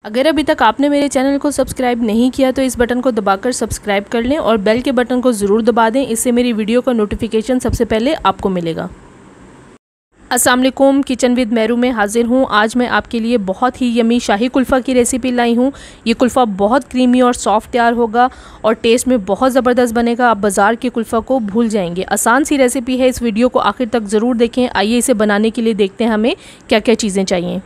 अगर अभी तक आपने मेरे चैनल को सब्सक्राइब नहीं किया तो इस बटन को दबाकर सब्सक्राइब कर लें और बेल के बटन को ज़रूर दबा दें। इससे मेरी वीडियो का नोटिफिकेशन सबसे पहले आपको मिलेगा। अस्सलाम वालेकुम, किचन विद मेरू में हाजिर हूँ। आज मैं आपके लिए बहुत ही यमी शाही कुल्फ़ा की रेसिपी लाई हूँ। ये कुल्फ़ा बहुत क्रीमी और सॉफ्ट तैयार होगा और टेस्ट में बहुत ज़बरदस्त बनेगा। आप बाज़ार के कुल्फ़ा को भूल जाएंगे। आसान सी रेसिपी है, इस वीडियो को आखिर तक ज़रूर देखें। आइए इसे बनाने के लिए देखते हैं हमें क्या क्या चीज़ें चाहिए।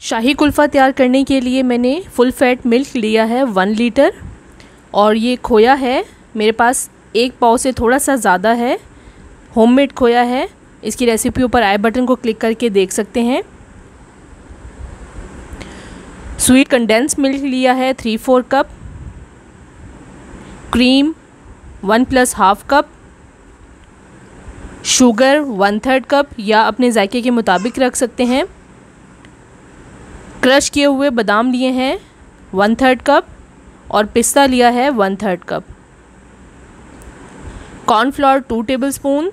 शाही कुल्फ़ा तैयार करने के लिए मैंने फुल फैट मिल्क लिया है 1 लीटर और ये खोया है मेरे पास 1 पाव से थोड़ा सा ज़्यादा है, होममेड खोया है। इसकी रेसिपी ऊपर आई बटन को क्लिक करके देख सकते हैं। स्वीट कंडेंस मिल्क लिया है 3/4 cup, cream 1+1/2 cup, sugar 1/3 cup या अपने जायके के मुताबिक रख सकते हैं। क्रश किए हुए बादाम लिए हैं 1/3 कप और पिस्ता लिया है 1/3 कप। कॉर्नफ्लोर 2 टेबलस्पून,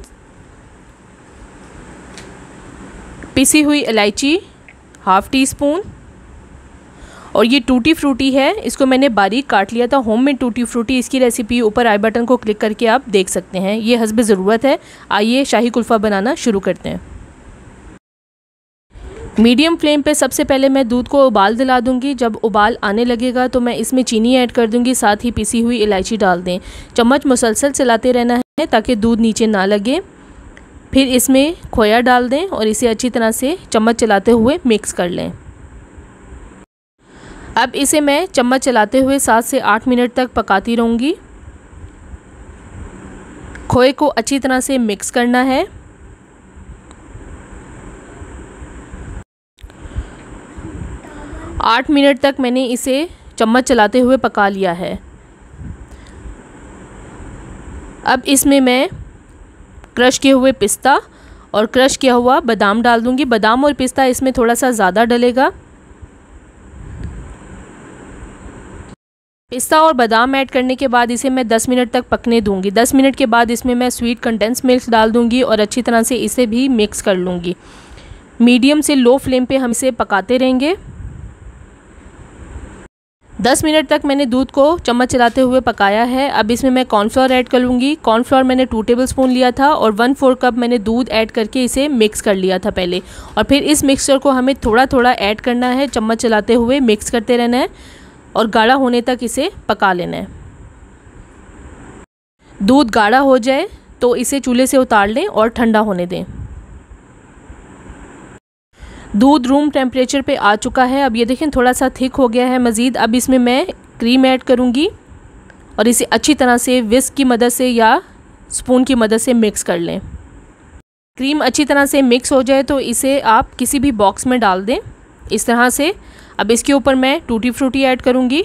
पिसी हुई इलायची 1/2 टीस्पून और ये टूटी फ्रूटी है, इसको मैंने बारीक काट लिया था। होममेड टूटी फ्रूटी, इसकी रेसिपी ऊपर आई बटन को क्लिक करके आप देख सकते हैं। ये हस्ब ज़रूरत है। आइए शाही कुल्फ़ा बनाना शुरू करते हैं। मीडियम फ्लेम पे सबसे पहले मैं दूध को उबाल दिला दूंगी। जब उबाल आने लगेगा तो मैं इसमें चीनी ऐड कर दूंगी, साथ ही पिसी हुई इलायची डाल दें। चम्मच मुसलसल चलाते रहना है ताकि दूध नीचे ना लगे। फिर इसमें खोया डाल दें और इसे अच्छी तरह से चम्मच चलाते हुए मिक्स कर लें। अब इसे मैं चम्मच चलाते हुए 7 से 8 मिनट तक पकाती रहूँगी। खोए को अच्छी तरह से मिक्स करना है। आठ मिनट तक मैंने इसे चम्मच चलाते हुए पका लिया है। अब इसमें मैं क्रश किए हुए पिस्ता और क्रश किया हुआ बादाम डाल दूंगी। बादाम और पिस्ता इसमें थोड़ा सा ज़्यादा डलेगा। पिस्ता और बादाम ऐड करने के बाद इसे मैं 10 मिनट तक पकने दूंगी। 10 मिनट के बाद इसमें मैं स्वीट कंडेंस मिल्क डाल दूंगी और अच्छी तरह से इसे भी मिक्स कर लूँगी। मीडियम से लो फ्लेम पे हम इसे पकाते रहेंगे। 10 मिनट तक मैंने दूध को चम्मच चलाते हुए पकाया है। अब इसमें मैं कॉर्नफ्लोर ऐड कर लूँगी। कॉर्नफ्लोर मैंने 2 टेबलस्पून लिया था और 1/4 कप मैंने दूध ऐड करके इसे मिक्स कर लिया था पहले। और फिर इस मिक्सचर को हमें थोड़ा थोड़ा ऐड करना है, चम्मच चलाते हुए मिक्स करते रहना है और गाढ़ा होने तक इसे पका लेना है। दूध गाढ़ा हो जाए तो इसे चूल्हे से उतार लें और ठंडा होने दें। दूध रूम टेम्परेचर पे आ चुका है। अब ये देखें थोड़ा सा थिक हो गया है मज़ीद। अब इसमें मैं क्रीम ऐड करूँगी और इसे अच्छी तरह से विस्क की मदद से या स्पून की मदद से मिक्स कर लें। क्रीम अच्छी तरह से मिक्स हो जाए तो इसे आप किसी भी बॉक्स में डाल दें इस तरह से। अब इसके ऊपर मैं टूटी फ्रूटी ऐड करूँगी,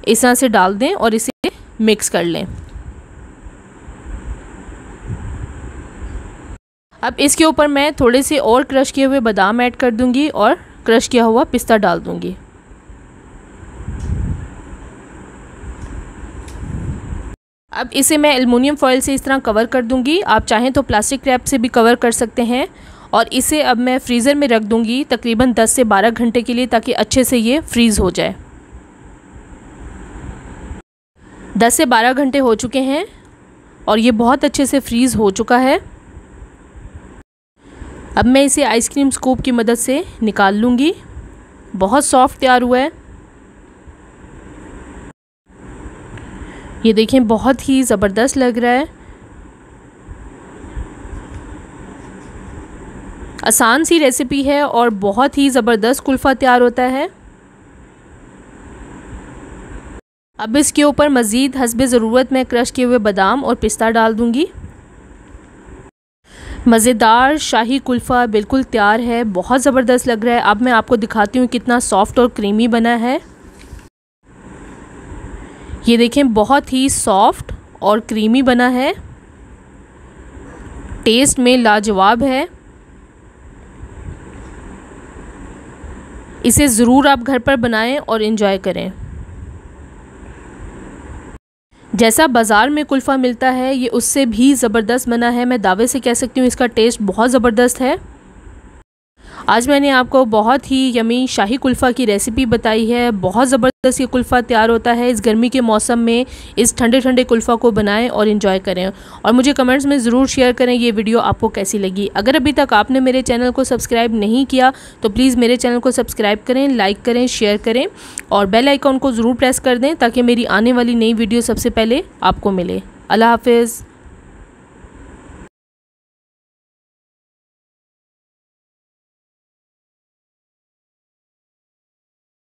इस तरह से डाल दें और इसे मिक्स कर लें। अब इसके ऊपर मैं थोड़े से और क्रश किए हुए बादाम ऐड कर दूंगी और क्रश किया हुआ पिस्ता डाल दूंगी। अब इसे मैं एल्युमिनियम फॉइल से इस तरह कवर कर दूंगी। आप चाहें तो प्लास्टिक रैप से भी कवर कर सकते हैं और इसे अब मैं फ्रीज़र में रख दूंगी तकरीबन 10 से 12 घंटे के लिए, ताकि अच्छे से ये फ्रीज़ हो जाए। 10 से 12 घंटे हो चुके हैं और ये बहुत अच्छे से फ्रीज़ हो चुका है। अब मैं इसे आइसक्रीम स्कूप की मदद से निकाल लूँगी। बहुत सॉफ्ट तैयार हुआ है। ये देखें बहुत ही ज़बरदस्त लग रहा है। आसान सी रेसिपी है और बहुत ही ज़बरदस्त कुल्फ़ा तैयार होता है। अब इसके ऊपर मज़ीद हस्बे ज़रूरत मैं क्रश किए हुए बादाम और पिस्ता डाल दूँगी। मज़ेदार शाही कुल्फ़ा बिल्कुल तैयार है, बहुत ज़बरदस्त लग रहा है। अब मैं आपको दिखाती हूँ कितना सॉफ्ट और क्रीमी बना है। ये देखें बहुत ही सॉफ्ट और क्रीमी बना है, टेस्ट में लाजवाब है। इसे ज़रूर आप घर पर बनाएं और एंजॉय करें। जैसा बाज़ार में कुल्फ़ा मिलता है ये उससे भी ज़बरदस्त बना है। मैं दावे से कह सकती हूँ इसका टेस्ट बहुत ज़बरदस्त है। आज मैंने आपको बहुत ही यमी शाही कुल्फ़ा की रेसिपी बताई है। बहुत ज़बरदस्त ये कुल्फ़ा तैयार होता है। इस गर्मी के मौसम में इस ठंडे ठंडे कुल्फ़ा को बनाएं और इन्जॉय करें, और मुझे कमेंट्स में ज़रूर शेयर करें ये वीडियो आपको कैसी लगी। अगर अभी तक आपने मेरे चैनल को सब्सक्राइब नहीं किया तो प्लीज़ मेरे चैनल को सब्सक्राइब करें, लाइक करें, शेयर करें और बेल आइकॉन को ज़रूर प्रेस कर दें ताकि मेरी आने वाली नई वीडियो सबसे पहले आपको मिले। अल्लाह हाफ़िज़।